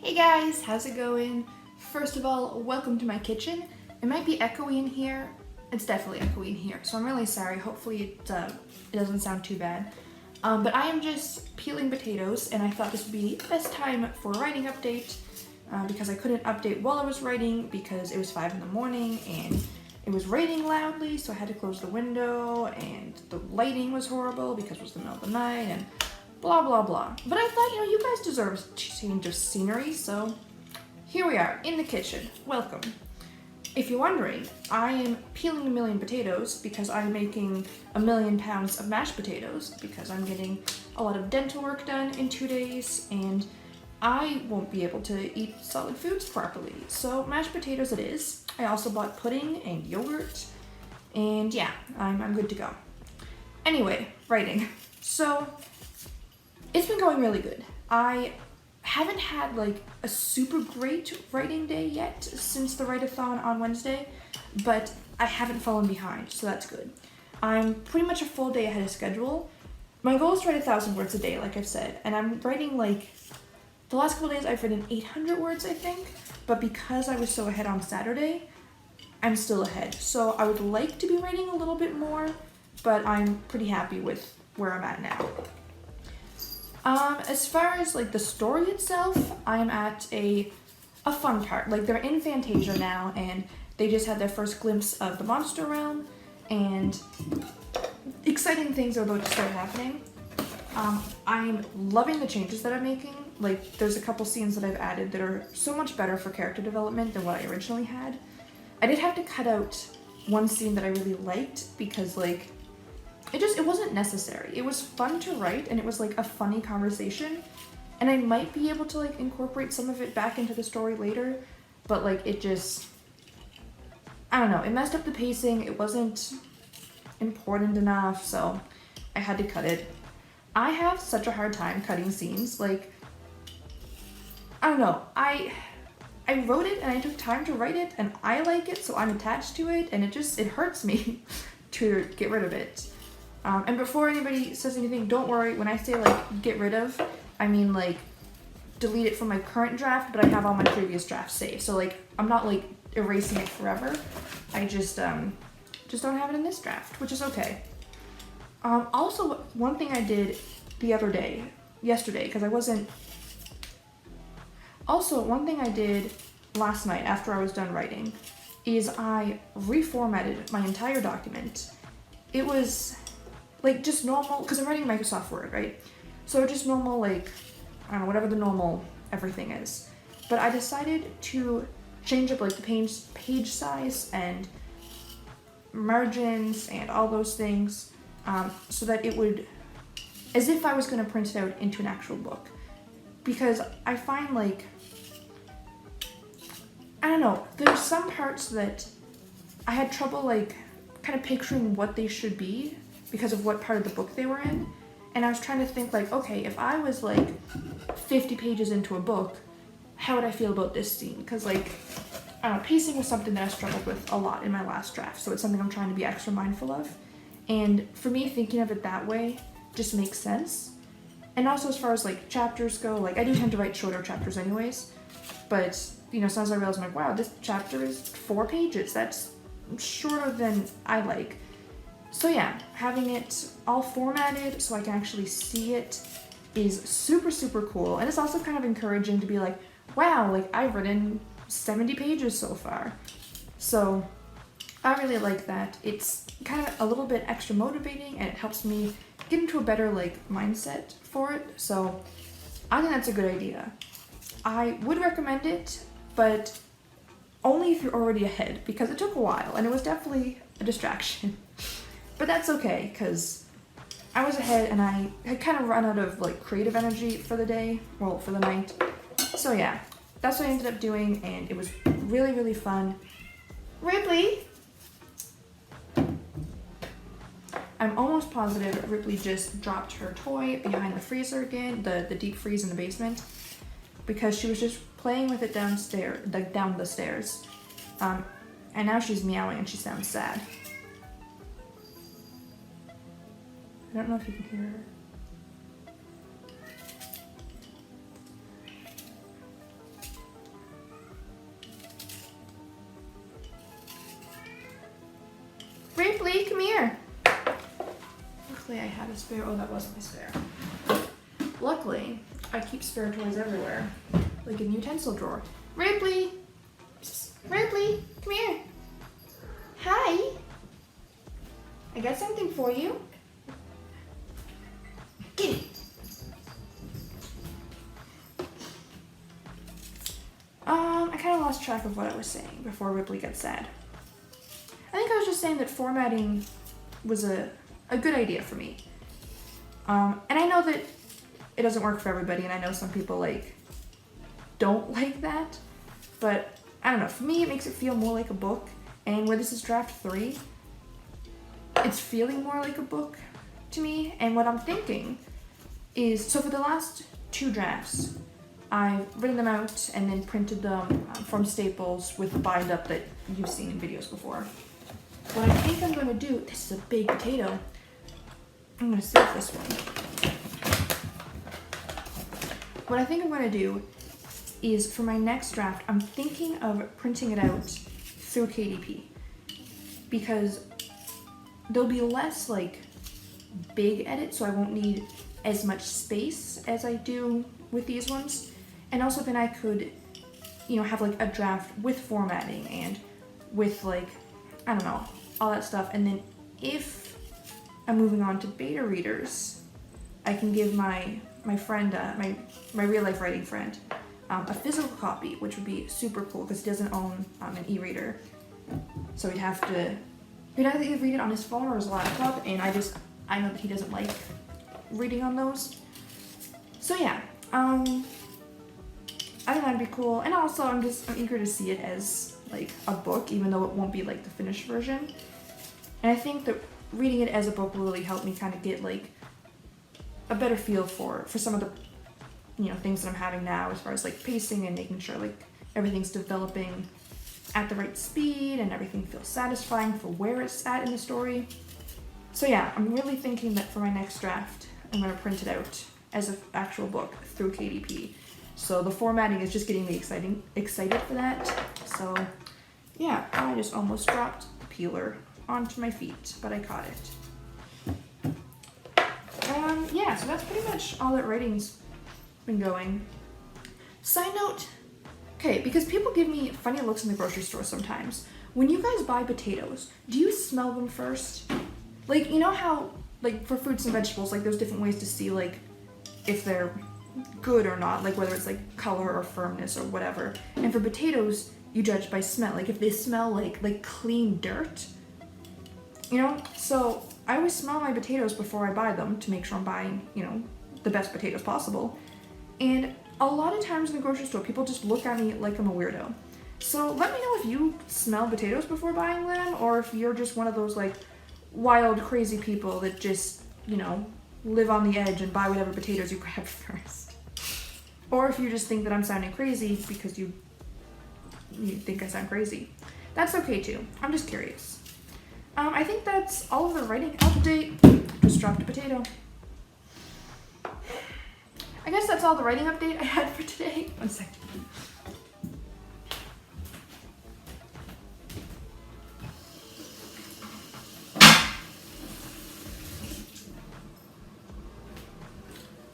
Hey guys, how's it going? First of all, welcome to my kitchen. It might be echoey in here. It's definitely echoey in here, so I'm really sorry. Hopefully it doesn't sound too bad. But I am just peeling potatoes, and I thought this would be the best time for a writing update because I couldn't update while I was writing because it was 5 in the morning and it was raining loudly, so I had to close the window, and the lighting was horrible because it was the middle of the night, and blah blah blah. But I thought, you guys deserve a change of scenery, so here we are in the kitchen. Welcome. If you're wondering, I am peeling 1,000,000 potatoes because I'm making 1,000,000 pounds of mashed potatoes because I'm getting a lot of dental work done in 2 days and I won't be able to eat solid foods properly. So mashed potatoes it is. I also bought pudding and yogurt, and yeah, I'm good to go. Anyway, writing. So it's been going really good. I haven't had like a super great writing day yet since the write-a-thon on Wednesday, but I haven't fallen behind, so that's good. I'm pretty much a full day ahead of schedule. My goal is to write 1,000 words a day, like I've said, and I'm writing like, the last couple days I've written 800 words, I think, but because I was so ahead on Saturday, I'm still ahead. So I would like to be writing a little bit more, but I'm pretty happy with where I'm at now. As far as like the story itself, I'm at a fun part. Like they're in Fantasia now, and they just had their first glimpse of the monster realm, and exciting things are about to start happening. I'm loving the changes that I'm making. Like there's a couple scenes that I've added that are so much better for character development than what I originally had. I did have to cut out one scene that I really liked because like it wasn't necessary. It was fun to write and it was like a funny conversation, and I might be able to like incorporate some of it back into the story later, but like it just, I don't know, it messed up the pacing. It wasn't important enough, so I had to cut it. I have such a hard time cutting scenes. Like, I don't know, I wrote it and I took time to write it and I like it, so I'm attached to it, and it hurts me to get rid of it. And before anybody says anything, don't worry, when I say like get rid of, I mean like delete it from my current draft, but I have all my previous drafts saved. So like I'm not like erasing it forever. I just don't have it in this draft, which is okay. Also, one thing I did yesterday, because I wasn't. Also, one thing I did last night after I was done writing is I reformatted my entire document. It was like just normal, because I'm writing Microsoft Word, right? So just normal, like, I don't know, whatever the normal everything is. But I decided to change up like the page size and margins and all those things so that it would, as if I was going to print it out into an actual book. Because I find like, I don't know, there's some parts that I had trouble like kind of picturing what they should be because of what part of the book they were in. And I was trying to think like, okay, if I was like 50 pages into a book, how would I feel about this scene? Because like, I don't know, pacing was something that I struggled with a lot in my last draft, so it's something I'm trying to be extra mindful of. And for me, thinking of it that way just makes sense. And also as far as like chapters go, like I do tend to write shorter chapters anyways, but sometimes I realize I'm like, wow, this chapter is 4 pages. That's shorter than I like. So yeah, having it all formatted so I can actually see it is super, super cool. And it's also kind of encouraging to be like, wow, like I've written 70 pages so far. So I really like that. It's kind of a little bit extra motivating, and it helps me get into a better like mindset for it. So I think that's a good idea. I would recommend it, but only if you're already ahead, because it took a while and it was definitely a distraction. But that's okay, because I was ahead and I had kind of run out of like creative energy for the day, well, for the night. So yeah, that's what I ended up doing, and it was really, really fun. Ripley! I'm almost positive Ripley just dropped her toy behind the freezer again, the deep freeze in the basement, because she was just playing with it down the stairs. And now she's meowing and she sounds sad. I don't know if you can hear her. luckily I had a spare. Oh, that wasn't my spare. Luckily, I keep spare toys everywhere, like in the utensil drawer. Ripley! Ripley, come here. Hi. I got something for you. Get it. I kind of lost track of what I was saying before Ripley got sad. I think I was just saying that formatting was a good idea for me. And I know that it doesn't work for everybody, and I know some people don't like that, but I don't know, for me it makes it feel more like a book, and where this is draft 3, it's feeling more like a book to me. And what I'm thinking is, so for the last 2 drafts, I've written them out and then printed them from Staples with the bind up that you've seen in videos before. What I think I'm going to do, this is a big potato, I'm going to save this one. What I think I'm going to do is, for my next draft, I'm thinking of printing it out through KDP, because there'll be less big edits, so I won't need as much space as I do with these ones. And also then I could, have a draft with formatting and with I don't know, all that stuff. And then if I'm moving on to beta readers, I can give my friend, my real life writing friend, a physical copy, which would be super cool because he doesn't own an e-reader. So he'd have to either read it on his phone or his laptop, and I know that he doesn't like reading on those. So yeah, I think that'd be cool. And also I'm eager to see it as a book, even though it won't be the finished version. And I think that reading it as a book will really help me kind of get a better feel for some of the things that I'm having now, as far as pacing and making sure everything's developing at the right speed and everything feels satisfying for where it's at in the story. So yeah, I'm really thinking that for my next draft, I'm going to print it out as an actual book through KDP. So the formatting is just getting me excited for that. So yeah, I just almost dropped the peeler onto my feet, but I caught it. Yeah, so that's pretty much all that writing's been going. Side note, okay, because people give me funny looks in the grocery store sometimes. When you guys buy potatoes, do you smell them first? You know how, for fruits and vegetables, there's different ways to see, if they're good or not, whether it's color or firmness or whatever. And for potatoes, you judge by smell, if they smell like clean dirt, So I always smell my potatoes before I buy them to make sure I'm buying, the best potatoes possible. And a lot of times in the grocery store, people just look at me like I'm a weirdo. So let me know if you smell potatoes before buying them, or if you're just one of those wild, crazy people that just, live on the edge and buy whatever potatoes you grab first. Or if you just think that I'm sounding crazy because you think I sound crazy. That's okay too. I'm just curious. I think that's all of the writing update. Just dropped a potato. I guess that's all the writing update I had for today. 1 second.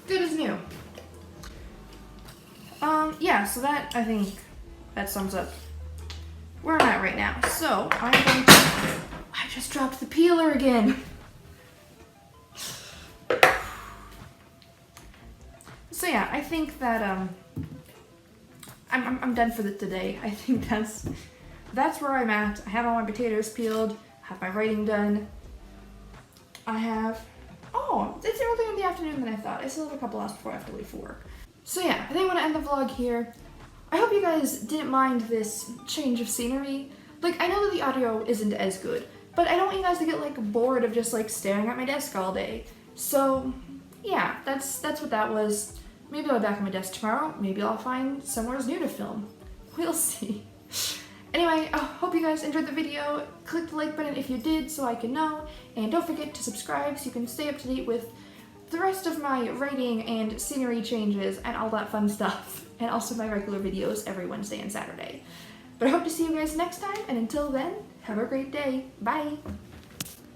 Good as new. Yeah, so I think that sums up where I'm at right now. So I'm going to, I just dropped the peeler again. So yeah, I think that I'm done for today. I think that's where I'm at. I have all my potatoes peeled, I have my writing done. It's earlier in the afternoon than I thought. I still have a couple hours before I have to leave for work. So yeah, I think I'm gonna end the vlog here. I hope you guys didn't mind this change of scenery. I know that the audio isn't as good, but I don't want you guys to get bored of just staring at my desk all day. So yeah, that's what that was. Maybe I'll be back at my desk tomorrow. Maybe I'll find somewhere new to film. We'll see. Anyway, I hope you guys enjoyed the video. Click the like button if you did so I can know. And don't forget to subscribe so you can stay up to date with the rest of my writing and scenery changes and all that fun stuff. And also my regular videos every Wednesday and Saturday. But I hope to see you guys next time, and until then, have a great day. Bye!